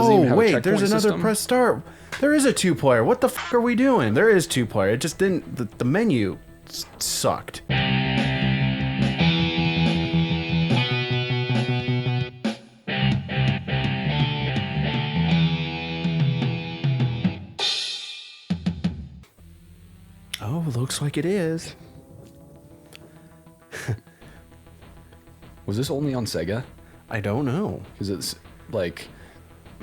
doesn't even have a wait, checkpoint there's another system. press start. There is a 2-player. What the fuck are we doing? There is 2-player. It just didn't. The menu sucked. Oh, looks like it is. Was this only on Sega? I don't know. Because it's like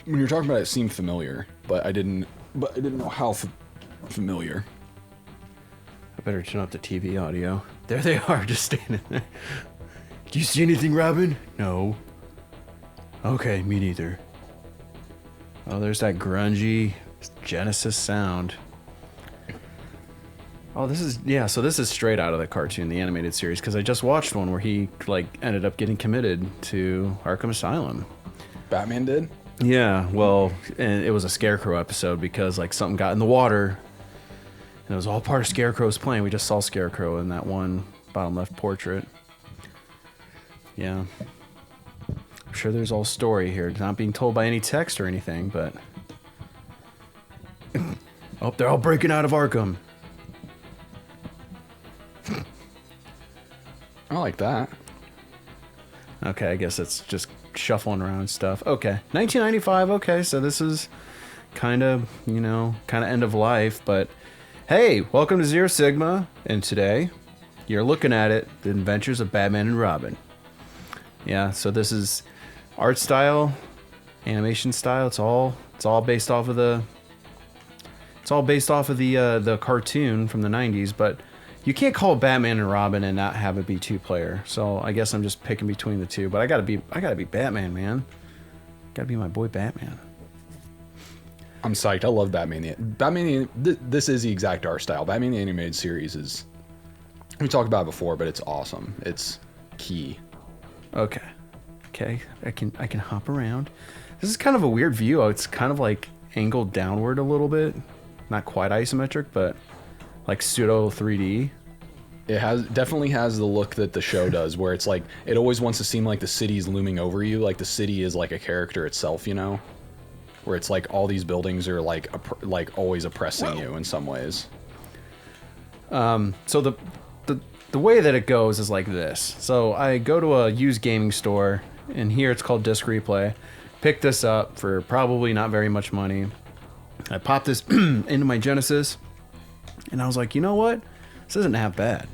when you're talking about it, seemed familiar, but I didn't know how familiar. I better turn up the TV audio. There they are, just standing there. Do you see anything, Robin? No. Okay, me neither. Oh, there's that grungy Genesis sound. Oh, so this is straight out of the cartoon, the animated series, because I just watched one where he, ended up getting committed to Arkham Asylum. Batman did? Yeah, well, and it was a Scarecrow episode because, something got in the water, and it was all part of Scarecrow's plan. We just saw Scarecrow in that one bottom left portrait. Yeah. I'm sure there's all story here. It's not being told by any text or anything, but... Oh, they're all breaking out of Arkham. I like that. Okay, I guess it's just shuffling around stuff. Okay, 1995. Okay, so this is kind of end of life. But hey, welcome to Zero Sigma, and today you're looking at it: the adventures of Batman and Robin. Yeah, so this is art style, animation style. It's all based off of the cartoon from the 90s, but. You can't call Batman and Robin and not have it be 2-player. So I guess I'm just picking between the two. But I gotta be Batman, man. Gotta be my boy Batman. I'm psyched. I love Batman. This is the exact art style. Batman the Animated Series is... We talked about it before, but it's awesome. It's key. Okay. I can hop around. This is kind of a weird view. It's kind of angled downward a little bit. Not quite isometric, but... pseudo 3D. It definitely has the look that the show does, where it's it always wants to seem like the city's looming over you, like the city is like a character itself, where it's all these buildings are always oppressing you in some ways. So the way that it goes is like this. So I go to a used gaming store, and here it's called Disc Replay. Pick this up for probably not very much money. I pop this into my Genesis. And I was like, you know what? This isn't half bad.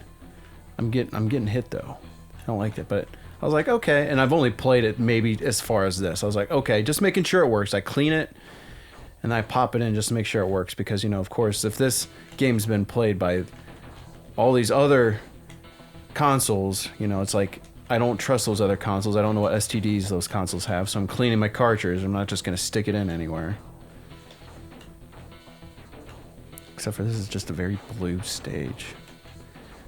I'm getting hit though. I don't like that, but I was like, okay. And I've only played it maybe as far as this. I was like, okay, just making sure it works. I clean it and I pop it in just to make sure it works because, of course, if this game's been played by all these other consoles, it's I don't trust those other consoles. I don't know what STDs those consoles have, so I'm cleaning my cartridge. I'm not just gonna stick it in anywhere. Except for this is just a very blue stage.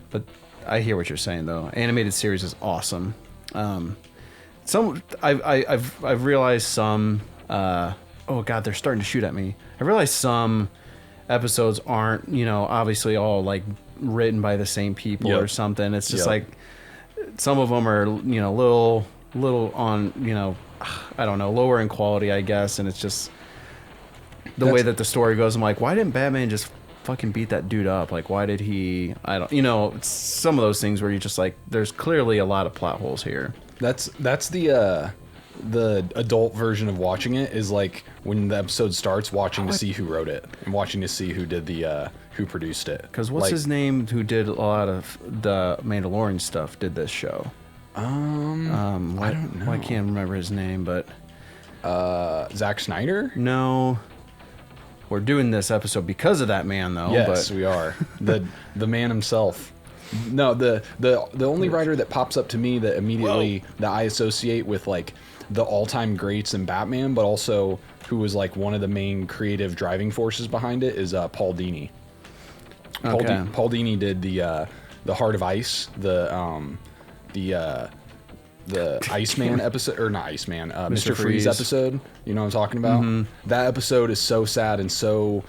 But I hear what you're saying though. Animated series is awesome. I've realized some oh god, they're starting to shoot at me. I realized some episodes aren't, obviously all written by the same people or something. It's just some of them are, little on, I don't know, lower in quality, I guess, and it's just the way that the story goes. I'm like, why didn't Batman just fucking beat that dude up? Why did he? I don't. It's some of those things where you're just there's clearly a lot of plot holes here. That's the adult version of watching it is when the episode starts, watching to see who wrote it and watching to see who did who produced it. Because what's his name who did a lot of the Mandalorian stuff did this show? I don't know. I can't remember his name, but Zack Snyder? No. We're doing this episode because of that man, though. Yes, we are. The man himself. No, the only writer that pops up to me that immediately that I associate with the all-time greats in Batman, but also who was one of the main creative driving forces behind it is Paul Dini. Okay. Paul Dini did the Heart of Ice, the Iceman episode, or not Iceman, Mr. Freeze episode. You know what I'm talking about? Mm-hmm. That episode is so sad and so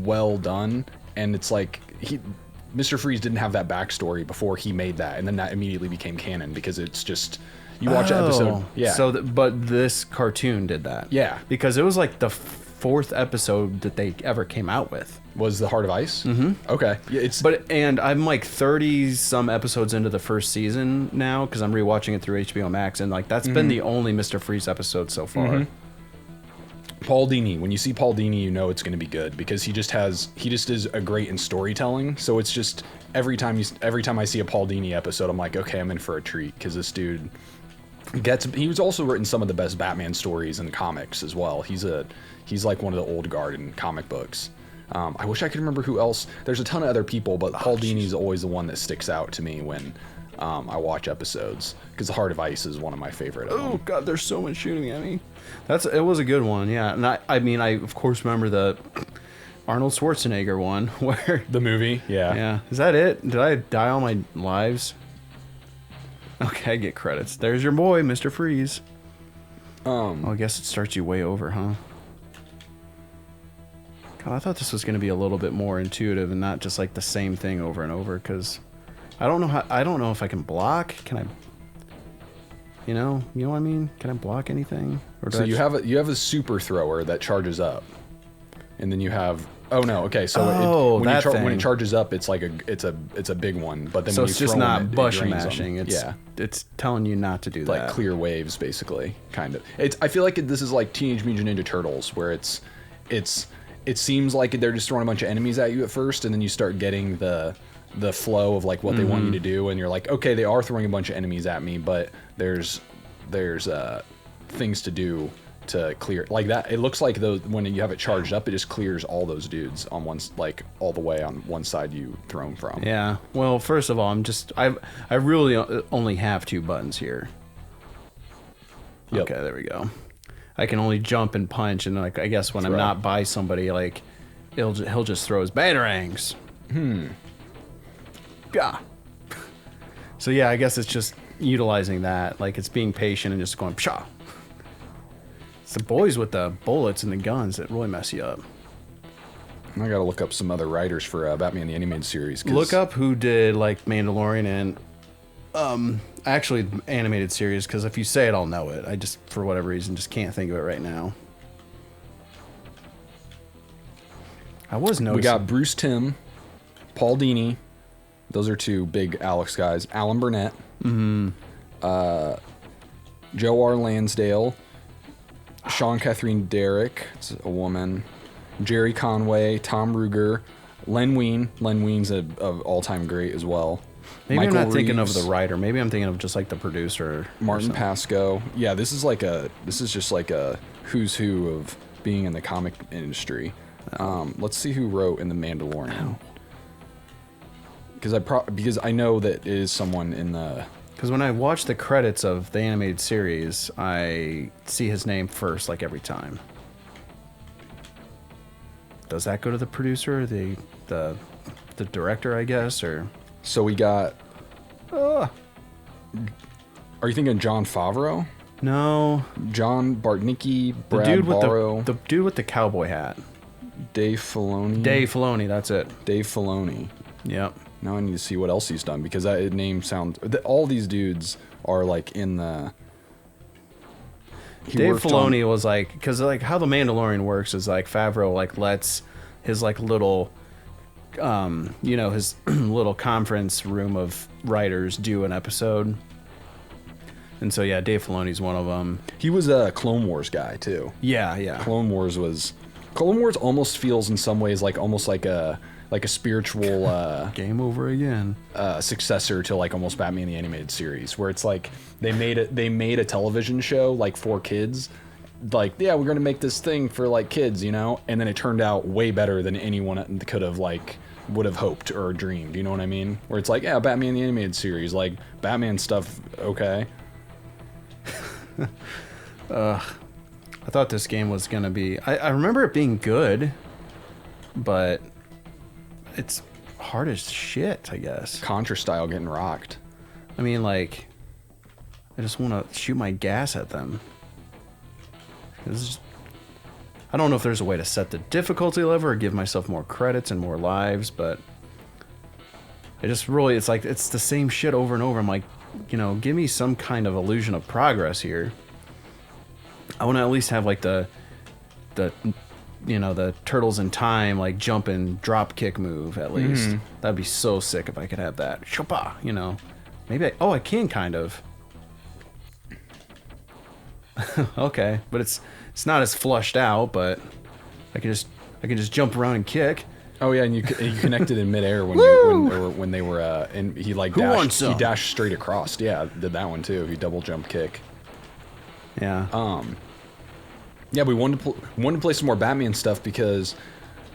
well done, and it's Mr. Freeze didn't have that backstory before he made that, and then that immediately became canon because it's just You watch an episode. Yeah. So, but this cartoon did that. Yeah. Because it was like the fourth episode that they ever came out with. Was the Heart of Ice? Mm-hmm. Okay. Yeah, and I'm like 30 some episodes into the first season now because I'm rewatching it through HBO Max, and like that's been the only Mr. Freeze episode so far. Mm-hmm. Paul Dini. When you see Paul Dini, you know it's going to be good because he just is a great in storytelling. So it's just every time I see a Paul Dini episode, I'm like, okay, I'm in for a treat because this dude he was also written some of the best Batman stories in comics as well. He's like one of the old guard in comic books. I wish I could remember who else. There's a ton of other people, but Paul Dini's always the one that sticks out to me when I watch episodes because The Heart of Ice is one of my favorite. Oh God, there's so much shooting at me. It was a good one, yeah. And I mean, I of course remember the Arnold Schwarzenegger one where the movie, yeah. Yeah, is that it? Did I die all my lives? Okay, I get credits. There's your boy, Mr. Freeze. I guess it starts you way over, huh? God, I thought this was going to be a little bit more intuitive and not just like the same thing over and over. Because I don't know if I can block. Can I? You know what I mean? Can I block anything? Or so you have a super thrower that charges up, and then you have. Oh no! Okay, so when it charges up, it's like it's a big one. But then so when it's you just throw not them, bush drains mashing. them. It's telling you not to do that. Like clear waves, basically, kind of. I feel like this is like Teenage Mutant Ninja Turtles, where it seems like they're just throwing a bunch of enemies at you at first, and then you start getting the flow of like what they want you to do, and you're like, okay, they are throwing a bunch of enemies at me, but there's things to do to clear like that. It looks like those when you have it charged up, it just clears all those dudes on one, like all the way on one side you throw them from. Yeah. Well, first of all, I really only have 2 buttons here. Yep. Okay, there we go. I can only jump and punch, and like I guess when I'm not by somebody, like he'll just throw his batarangs. Yeah. So yeah, I guess it's just utilizing that, like it's being patient and just going pshaw. It's the boys with the bullets and the guns that really mess you up. I gotta look up some other writers for Batman the Animated Series. Look up who did like Mandalorian and actually animated series, because if you say it, I'll know it. I just, for whatever reason, just can't think of it right now. I was noticing. We got Bruce Timm, Paul Dini. Those are 2 big Alex guys. Alan Burnett. Joe R. Lansdale. Sean Catherine Derrick, it's a woman. Jerry Conway, Tom Ruger, Len Wein. Len Wein's an all-time great as well. Maybe Michael I'm not thinking of Reeves, the writer. Maybe I'm thinking of just like the producer. Martin Pasco. Yeah, this is just like a who's who of being in the comic industry. Let's see who wrote in The Mandalorian. Because I know that it is someone in the. Because when I watch the credits of the animated series, I see his name first, like every time. Does that go to the producer, or the director, I guess, or? So we got. Are you thinking Jon Favreau? No. John Bartnicki, Brad Barrow. The dude with the cowboy hat. Dave Filoni. Dave Filoni, that's it. Dave Filoni. Yep. Now I need to see what else he's done, because that name sounds. All these dudes are like in the. Dave Filoni was like, because like how the Mandalorian works is like Favreau like lets his like little, his little conference room of writers do an episode. And so yeah, Dave Filoni's one of them. He was a Clone Wars guy too. Yeah. Clone Wars almost feels in some ways like a spiritual game over again successor to like almost Batman the Animated Series, where it's like they made a television show like for kids, like, yeah, we're gonna make this thing for like kids, and then it turned out way better than anyone could have would have hoped or dreamed, you know what I mean? Where it's like, yeah, Batman the Animated Series, like Batman stuff, okay. I thought this game was gonna be. I remember it being good, but it's hard as shit, I guess. Contra style getting rocked. I mean, like, I just want to shoot my gas at them. I don't know if there's a way to set the difficulty level or give myself more credits and more lives, but it just really, it's like, it's the same shit over and over. I'm like, give me some kind of illusion of progress here. I want to at least have like the Turtles in Time like jump and drop kick move at least. That'd be so sick if I could have that. Shoppa, maybe I can kind of. Okay, but it's not as flushed out, but I can just jump around and kick. Oh yeah, and you connected in midair when they were and he like dashed straight across. Yeah, did that one too. He double jump kick. Yeah. Yeah, we wanted to play some more Batman stuff because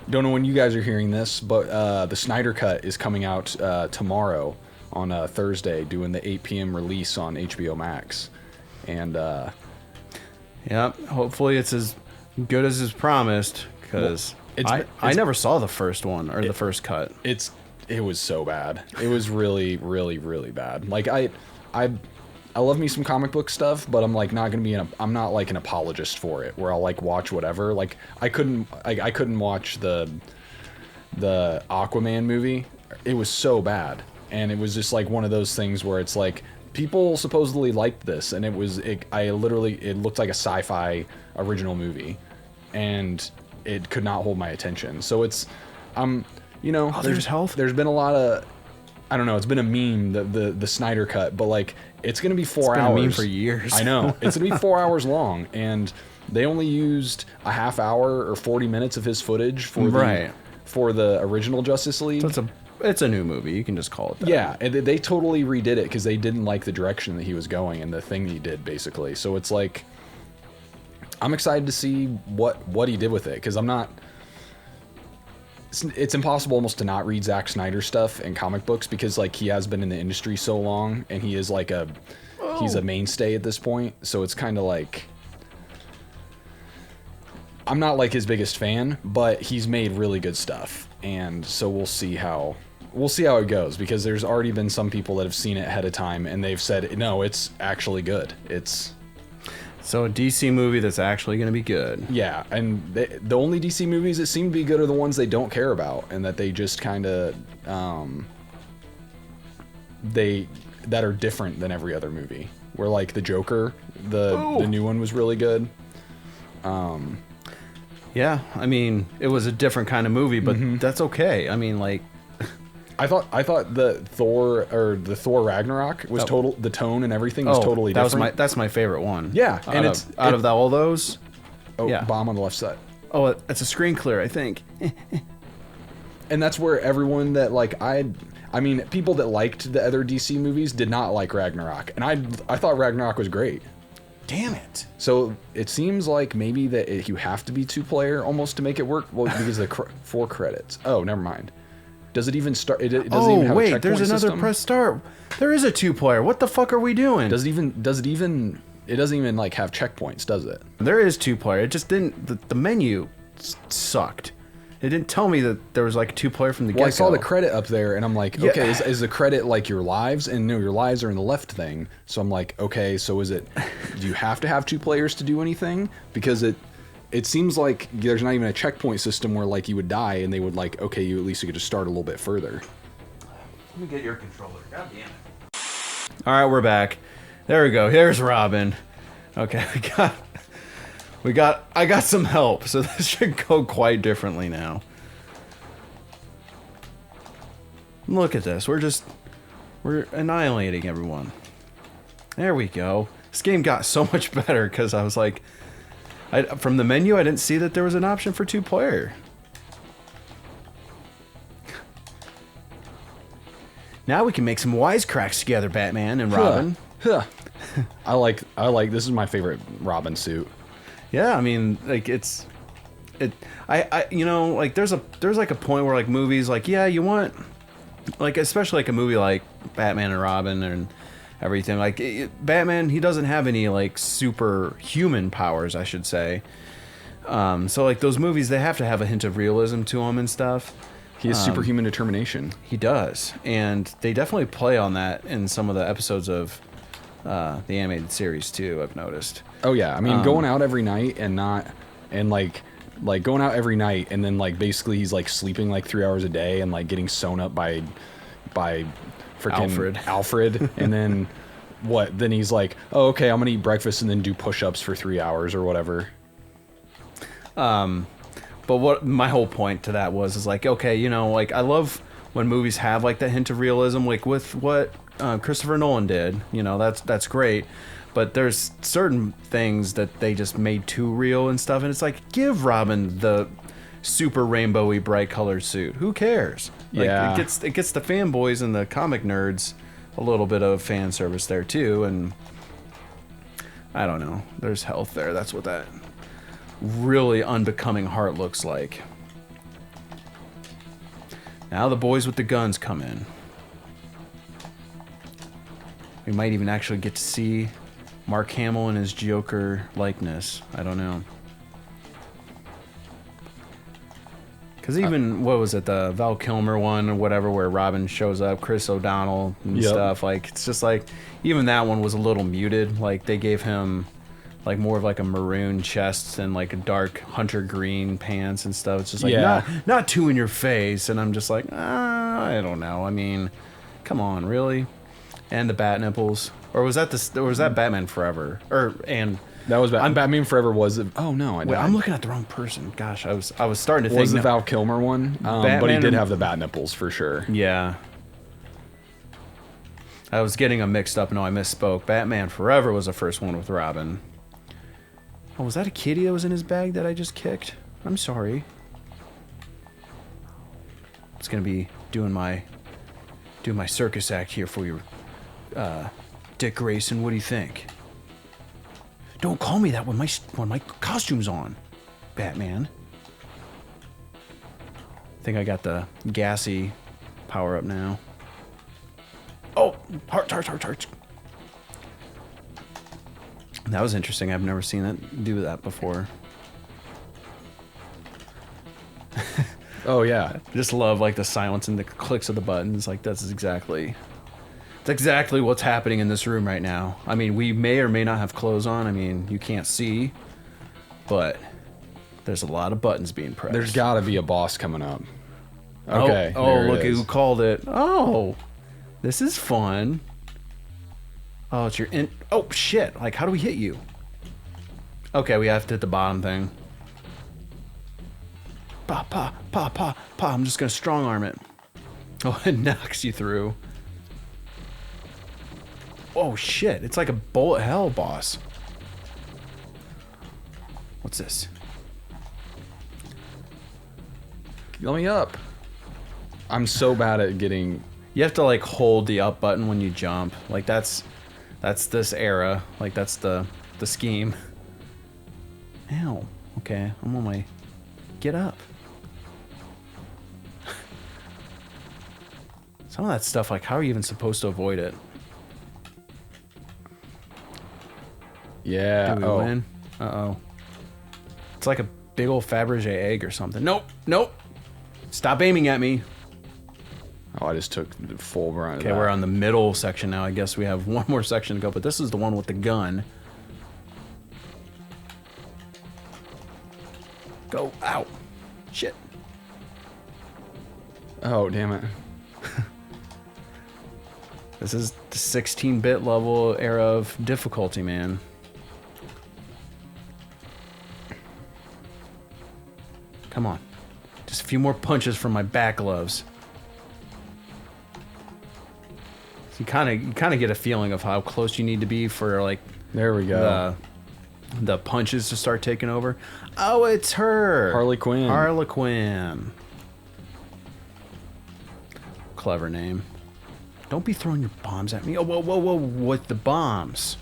don't know when you guys are hearing this, but the Snyder Cut is coming out tomorrow on Thursday, doing the 8 p.m. release on HBO Max, and hopefully it's as good as is promised because I never saw the first one or the first cut. It was so bad. It was really, really, really bad. Like I love me some comic book stuff, but I'm like not gonna be I'm not like an apologist for it where I'll like watch whatever. Like I couldn't watch the Aquaman movie. It was so bad, and it was just like one of those things where it's like people supposedly liked this, and it looked like a sci-fi original movie, and it could not hold my attention. So it's there's been a lot of, I don't know, it's been a meme, the Snyder Cut, but like it's gonna be 4 hours. It's been a meme for years. I know. It's gonna be 4 hours long, and they only used a half hour or 40 minutes of his footage for the original Justice League. So it's a new movie. You can just call it that. Yeah, and they totally redid it because they didn't like the direction that he was going and the thing he did, basically. So it's like, I'm excited to see what he did with it, because it's impossible almost to not read Zack Snyder stuff and comic books, because like he has been in the industry so long, and he is like he's a mainstay at this point. So it's kind of like, I'm not like his biggest fan, but he's made really good stuff, and so we'll see how it goes, because there's already been some people that have seen it ahead of time and they've said no, it's actually good. So a DC movie that's actually going to be good. Yeah, and the only DC movies that seem to be good are the ones they don't care about, and that they just kind of that are different than every other movie. Where like the Joker, the new one was really good. Yeah, I mean, it was a different kind of movie, but that's okay. I mean, like, I thought the Thor Ragnarok was total. The tone and everything was totally different. That's my favorite one. Yeah, and out of all those. Oh, yeah. Bomb on the left side. Oh, it's a screen clear, I think. And that's where everyone that like I mean, people that liked the other DC movies did not like Ragnarok, and I thought Ragnarok was great. Damn it. So it seems like maybe that you have to be 2-player almost to make it work. Well, because the 4 credits. Oh, never mind. Does it even start? It doesn't even have a checkpoint there's another system? Press start. There is a 2-player. What the fuck are we doing? It doesn't even like have checkpoints, does it? There is 2-player. It just didn't. The menu sucked. It didn't tell me that there was like a 2-player from the get-go. Well, I saw the credit up there, and I'm like, okay, is the credit like your lives? And no, your lives are in the left thing. So I'm like, okay, so is it? Do you have to have 2 players to do anything? Because it seems like there's not even a checkpoint system where like you would die, and they would like, okay, you at least you could just start a little bit further. Let me get your controller. God damn it. All right, we're back. There we go. Here's Robin. Okay, I got some help, so this should go quite differently now. Look at this. We're annihilating everyone. There we go. This game got so much better because I was like, from the menu, I didn't see that there was an option for 2-player. Now we can make some wisecracks together, Batman and Robin. I like this is my favorite Robin suit. Yeah, I mean, like I like there's like a point where like movies like, yeah, you want like, especially like a movie like Batman and Robin and everything, like Batman, he doesn't have any like superhuman powers, I should say. So like those movies, they have to have a hint of realism to them and stuff. He has superhuman determination. He does, and they definitely play on that in some of the episodes of the animated series too, I've noticed. Oh yeah, I mean, going out every night and going out every night and then like basically he's like sleeping like 3 hours a day and like getting sewn up by freaking Alfred and then what? Then he's like, oh, okay, I'm gonna eat breakfast and then do push-ups for 3 hours or whatever. But what my whole point to that was is like, okay, you know, like I love when movies have like that hint of realism, like with what Christopher Nolan did. You know, that's great. But there's certain things that they just made too real and stuff, and it's like, give Robin the super rainbowy, bright colored suit. Who cares? Like, Yeah, it gets the fanboys and the comic nerds a little bit of fan service there too, and I don't know. There's health there. That's what that really unbecoming heart looks like. Now the boys with the guns come in. We might even actually get to see Mark Hamill in his Joker likeness. I don't know. Because even, what was it, the Val Kilmer one or whatever, where Robin shows up, Chris O'Donnell and stuff, like, it's just like, even that one was a little muted. Like, they gave him like more of like a maroon chest and like a dark hunter green pants and stuff. It's just like, not too in your face. And I'm just like, I don't know. I mean, come on, really? And the bat nipples, or was that Batman Forever? That was Batman Forever. Was it? Oh no, wait, I'm looking at the wrong person. Gosh, I was starting to think. Was the Val Kilmer one? But he did have the bat nipples for sure. Yeah. I was getting them mixed up. No, I misspoke. Batman Forever was the first one with Robin. Oh, was that a kitty that was in his bag that I just kicked? I'm sorry. It's gonna be doing my circus act here for you, Dick Grayson. What do you think? Don't call me that when my costume's on, Batman. I think I got the gassy power up now. Oh, heart. That was interesting. I've never seen it do that before. Oh yeah. I just love like the silence and the clicks of the buttons. Like that's exactly what's happening in this room right now. I mean, we may or may not have clothes on. I mean, you can't see, but there's a lot of buttons being pressed. There's got to be a boss coming up. Okay. Oh, look who called it. Oh, this is fun. Oh, it's your oh shit! Like, how do we hit you? Okay, we have to hit the bottom thing. Pa. I'm just gonna strong arm it. Oh, it knocks you through. Oh shit! It's like a bullet hell boss. What's this? Let me up. I'm so bad at getting. You have to like hold the up button when you jump. Like that's this era. Like that's the scheme. Ow. Okay, I'm on my. Get up. Some of that stuff, like, how are you even supposed to avoid it? Yeah. Do we win? Uh-oh. It's like a big old Fabergé egg or something. Nope. Stop aiming at me. Oh, I just took the full run. Okay, we're on the middle section now. I guess we have one more section to go, but this is the one with the gun. Go. Ow. Shit. Oh, damn it. This is the 16-bit level era of difficulty, man. Come on. Just a few more punches from my back gloves. So you kind of get a feeling of how close you need to be for like There we go. the punches to start taking over. Oh, it's her. Harley Quinn. Harley Quinn. Clever name. Don't be throwing your bombs at me. Oh, whoa, with the bombs.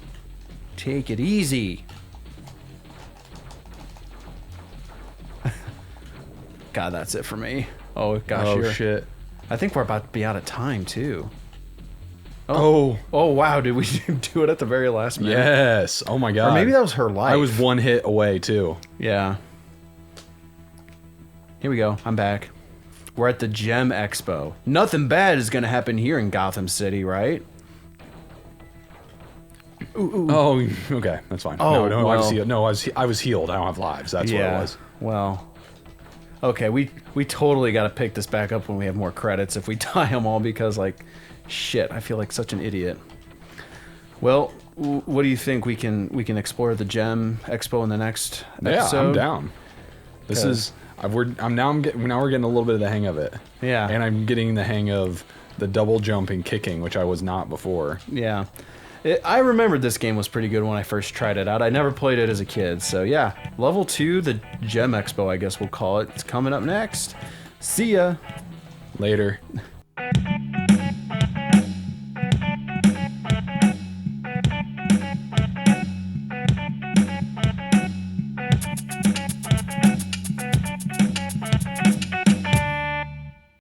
Take it easy. God, that's it for me. Oh, gosh. Oh, shit. I think we're about to be out of time, too. Oh. Oh, wow. Did we do it at the very last minute? Yes. Oh, my God. Or maybe that was her life. I was one hit away, too. Yeah. Here we go. I'm back. We're at the Gem Expo. Nothing bad is going to happen here in Gotham City, right? Ooh. Oh, okay. That's fine. Oh, no, well. I was healed. I don't have lives. That's what it was. Well, okay. We totally got to pick this back up when we have more credits if we tie them all because, like, shit, I feel like such an idiot. Well, what do you think? We can explore the Gem Expo in the next episode? Yeah, I'm down. This is now we're getting a little bit of the hang of it. Yeah. And I'm getting the hang of the double jump and kicking, which I was not before. Yeah. I remembered this game was pretty good when I first tried it out. I never played it as a kid. So yeah, level 2, the Gem Expo, I guess we'll call it. It's coming up next. See ya. Later.